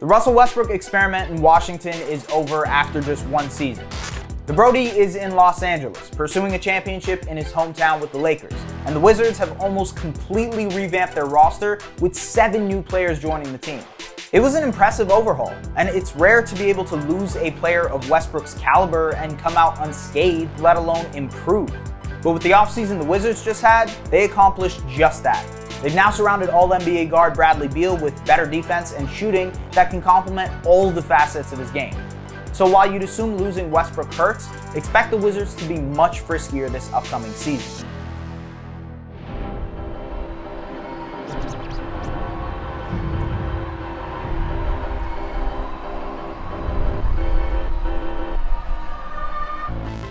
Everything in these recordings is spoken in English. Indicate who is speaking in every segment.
Speaker 1: The Russell Westbrook experiment in Washington is over after just one season. The Brody is in Los Angeles, pursuing a championship in his hometown with the Lakers, and the Wizards have almost completely revamped their roster with 7 new players joining the team. It was an impressive overhaul, and it's rare to be able to lose a player of Westbrook's caliber and come out unscathed, let alone improved. But with the offseason the Wizards just had, they accomplished just that. They've now surrounded All-NBA guard Bradley Beal with better defense and shooting that can complement all the facets of his game. So while you'd assume losing Westbrook hurts, expect the Wizards to be much friskier this upcoming season.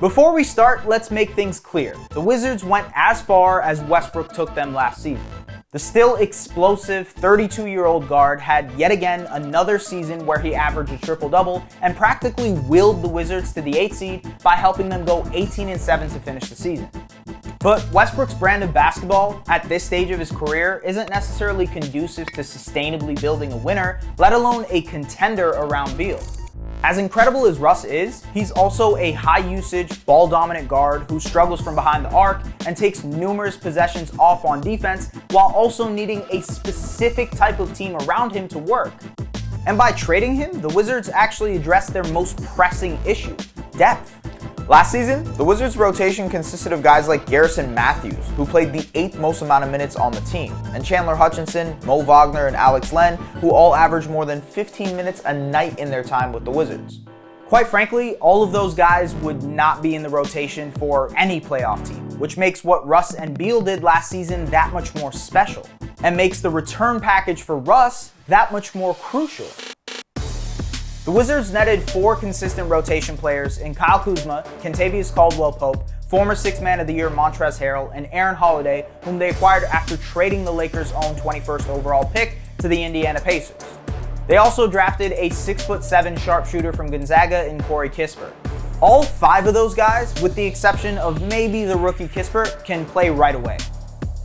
Speaker 1: Before we start, let's make things clear. The Wizards went as far as Westbrook took them last season. The still explosive 32-year-old guard had yet again another season where he averaged a triple-double and practically willed the Wizards to the 8th seed by helping them go 18-7 to finish the season. But Westbrook's brand of basketball at this stage of his career isn't necessarily conducive to sustainably building a winner, let alone a contender around Beal. As incredible as Russ is, he's also a high-usage, ball-dominant guard who struggles from behind the arc and takes numerous possessions off on defense while also needing a specific type of team around him to work. And by trading him, the Wizards actually addressed their most pressing issue: depth. Last season, the Wizards' rotation consisted of guys like Garrison Matthews, who played the 8th most amount of minutes on the team, and Chandler Hutchinson, Mo Wagner, and Alex Len, who all averaged more than 15 minutes a night in their time with the Wizards. Quite frankly, all of those guys would not be in the rotation for any playoff team, which makes what Russ and Beal did last season that much more special, and makes the return package for Russ that much more crucial. The Wizards netted 4 consistent rotation players in Kyle Kuzma, Kentavious Caldwell-Pope, former 6th Man of the Year Montrezl Harrell, and Aaron Holiday, whom they acquired after trading the Lakers' own 21st overall pick to the Indiana Pacers. They also drafted a 6'7" sharpshooter from Gonzaga in Corey Kispert. All 5 of those guys, with the exception of maybe the rookie Kispert, can play right away.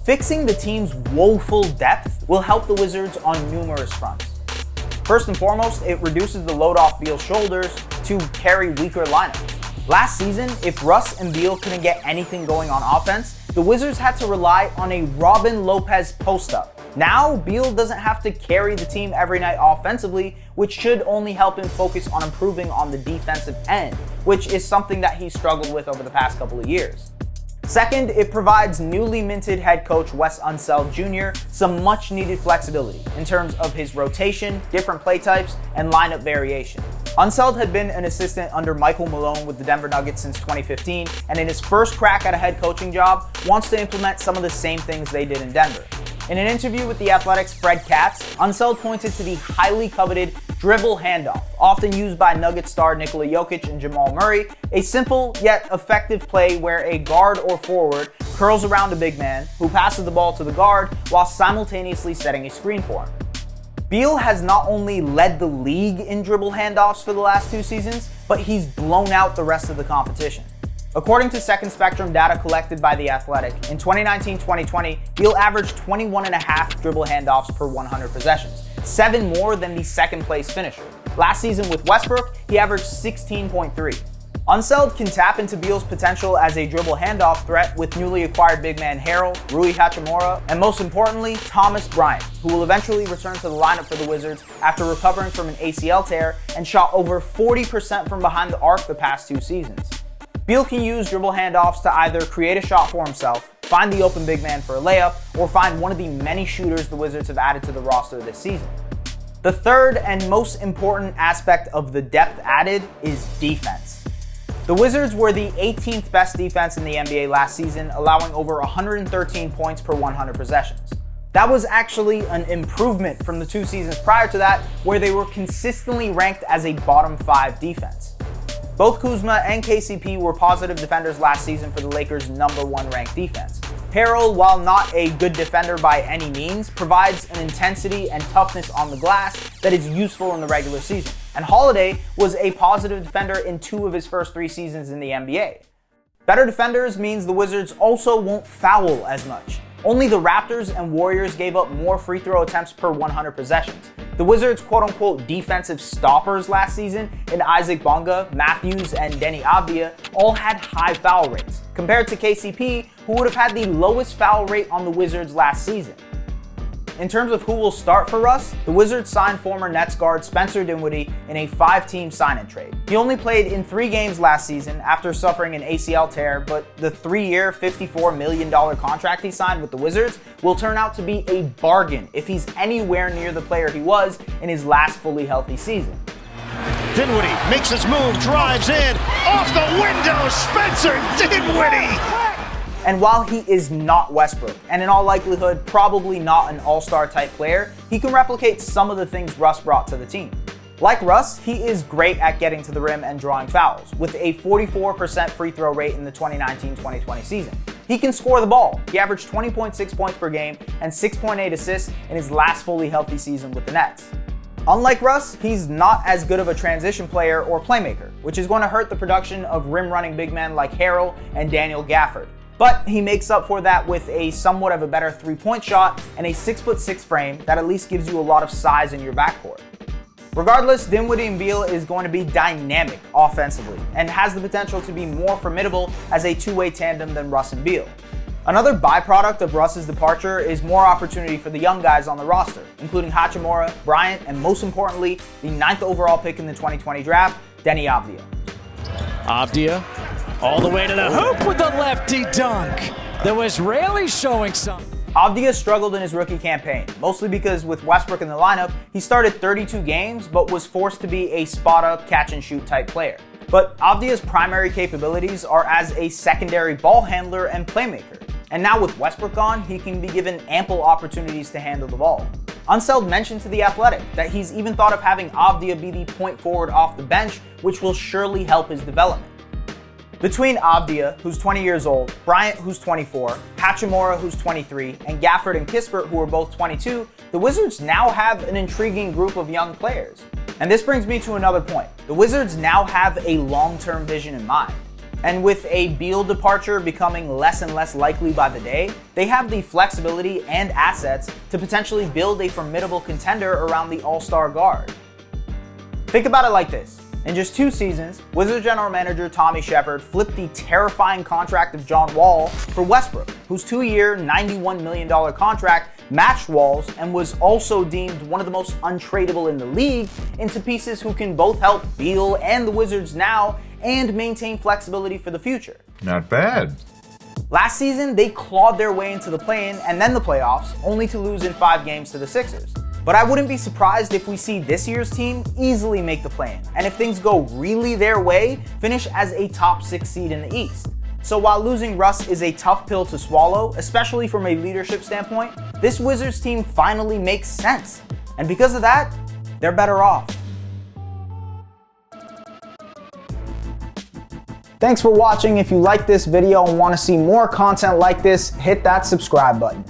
Speaker 1: Fixing the team's woeful depth will help the Wizards on numerous fronts. First and foremost, it reduces the load off Beal's shoulders to carry weaker lineups. Last season, if Russ and Beal couldn't get anything going on offense, the Wizards had to rely on a Robin Lopez post-up. Now, Beal doesn't have to carry the team every night offensively, which should only help him focus on improving on the defensive end, which is something that he's struggled with over the past couple of years. Second, it provides newly minted head coach Wes Unseld Jr. some much needed flexibility in terms of his rotation, different play types, and lineup variation. Unseld had been an assistant under Michael Malone with the Denver Nuggets since 2015, and in his first crack at a head coaching job, wants to implement some of the same things they did in Denver. In an interview with The Athletic's Fred Katz, Unseld pointed to the highly coveted dribble handoff, often used by Nuggets star Nikola Jokic and Jamal Murray, a simple yet effective play where a guard or forward curls around a big man who passes the ball to the guard while simultaneously setting a screen for him. Beal has not only led the league in dribble handoffs for the last 2 seasons, but he's blown out the rest of the competition. According to Second Spectrum data collected by The Athletic, in 2019-2020, Beal averaged 21.5 dribble handoffs per 100 possessions, 7 more than the second-place finisher. Last season with Westbrook, he averaged 16.3. Unseld can tap into Beal's potential as a dribble handoff threat with newly acquired big man Harrell, Rui Hachimura, and most importantly, Thomas Bryant, who will eventually return to the lineup for the Wizards after recovering from an ACL tear and shot over 40% from behind the arc the past 2 seasons. Beal can use dribble handoffs to either create a shot for himself, find the open big man for a layup, or find one of the many shooters the Wizards have added to the roster this season. The third and most important aspect of the depth added is defense. The Wizards were the 18th best defense in the NBA last season, allowing over 113 points per 100 possessions. That was actually an improvement from the 2 seasons prior to that, where they were consistently ranked as a bottom 5 defense. Both Kuzma and KCP were positive defenders last season for the Lakers' #1 ranked defense. Harrell, while not a good defender by any means, provides an intensity and toughness on the glass that is useful in the regular season. And Holiday was a positive defender in 2 of his first 3 seasons in the NBA. Better defenders means the Wizards also won't foul as much. Only the Raptors and Warriors gave up more free throw attempts per 100 possessions. The Wizards' quote-unquote defensive stoppers last season in Isaac Bonga, Matthews, and Deni Avdija all had high foul rates, compared to KCP, who would have had the lowest foul rate on the Wizards last season. In terms of who will start for Russ, the Wizards signed former Nets guard Spencer Dinwiddie in a 5-team sign-and trade. He only played in 3 games last season after suffering an ACL tear, but the 3-year, $54 million contract he signed with the Wizards will turn out to be a bargain if he's anywhere near the player he was in his last fully healthy season.
Speaker 2: Dinwiddie makes his move, drives in, off the window, Spencer Dinwiddie!
Speaker 1: And while he is not Westbrook, and in all likelihood probably not an all-star type player, he can replicate some of the things Russ brought to the team. Like Russ, he is great at getting to the rim and drawing fouls, with a 44% free throw rate in the 2019-2020 season. He can score the ball. He averaged 20.6 points per game and 6.8 assists in his last fully healthy season with the Nets. Unlike Russ, he's not as good of a transition player or playmaker, which is going to hurt the production of rim-running big men like Harrell and Daniel Gafford. But he makes up for that with a somewhat of a better three-point shot and a 6'6" frame that at least gives you a lot of size in your backcourt. Regardless, Dinwiddie and Beal is going to be dynamic offensively and has the potential to be more formidable as a two-way tandem than Russ and Beal. Another byproduct of Russ's departure is more opportunity for the young guys on the roster, including Hachimura, Bryant, and most importantly, the 9th overall pick in the 2020 draft, Deni Avdija.
Speaker 3: Avdija all the way to the hoop with the lefty dunk. The Israeli showing some.
Speaker 1: Avdija struggled in his rookie campaign, mostly because with Westbrook in the lineup, he started 32 games but was forced to be a spot-up, catch-and-shoot type player. But Avdija's primary capabilities are as a secondary ball handler and playmaker. And now with Westbrook gone, he can be given ample opportunities to handle the ball. Unseld mentioned to The Athletic that he's even thought of having Avdija be the point forward off the bench, which will surely help his development. Between Avdija, who's 20 years old, Bryant, who's 24, Hachimura, who's 23, and Gafford and Kispert, who are both 22, the Wizards now have an intriguing group of young players. And this brings me to another point. The Wizards now have a long-term vision in mind. And with a Beal departure becoming less and less likely by the day, they have the flexibility and assets to potentially build a formidable contender around the all-star guard. Think about it like this. In just 2 seasons, Wizards general manager Tommy Shepard flipped the terrifying contract of John Wall for Westbrook, whose 2-year, $91 million contract matched Wall's and was also deemed one of the most untradeable in the league, into pieces who can both help Beal and the Wizards now and maintain flexibility for the future.
Speaker 4: Not bad.
Speaker 1: Last season, they clawed their way into the play-in and then the playoffs, only to lose in 5 games to the Sixers. But I wouldn't be surprised if we see this year's team easily make the play-in, and if things go really their way, finish as a top 6 seed in the East. So while losing Russ is a tough pill to swallow, especially from a leadership standpoint, this Wizards team finally makes sense. And because of that, they're better off. Thanks for watching. If you like this video and want to see more content like this, hit that subscribe button.